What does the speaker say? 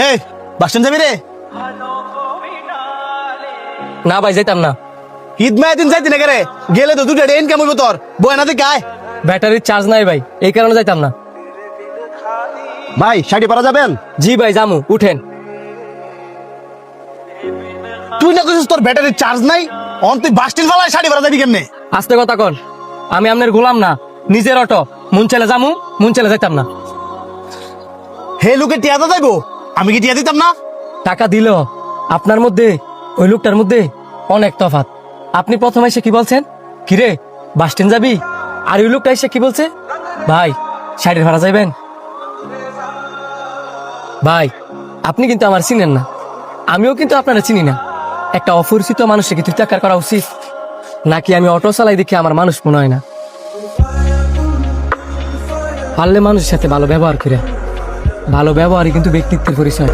এই bus stand যাবি রে? না ভাই যাইতাম না। ঈদ মায়ের দিন যাইতি না কে রে? গেলে তো দুটো ইনকাম হইব তোর, বয়না থেকে আয়। ব্যাটারির চার্জ নাই ভাই, এই কারণে যাইতাম না। ভাই শাড়ি পরা যাবেন? জি ভাই জামু, উঠেন। তুই না কইছিস তোর ব্যাটারির চার্জ নাই, অন তুই বাস স্ট্যান্ড ফালায় শাড়ি পরা যাবি কেমনে? আস্তে কথা কন, আমি আপনার গোলাম না, নিজের অটো। মন চলে জামু, মন চলে যাইতাম না। হে লোকে টিয়া তো যাইবো, আমি কি টিয়া দিতাম না? টাকা দিল আপনার মধ্যে ওই লোকটার মধ্যে অনেক তফাৎ। আপনি প্রথমে এসে কি বলছেন, কিরে বাস স্ট্যান্ড যাবি? আর ওই লোকটা এসে কি বলছে, ভাই শাড়ির ভাড়া যাইবেন? ভাই আপনি কিন্তু আমার চিনেন না, আমিও কিন্তু আপনারা চিনি না। একটা অপরিচিত মানুষকে কি ত্যাগ করা উচিত? নাকি আমি অটো চালাই দেখে আমার মানুষ মনে হয় না? পারলে মানুষের সাথে ভালো ব্যবহার করে, ভালো ব্যবহারই কিন্তু ব্যক্তিত্বের পরিচয়।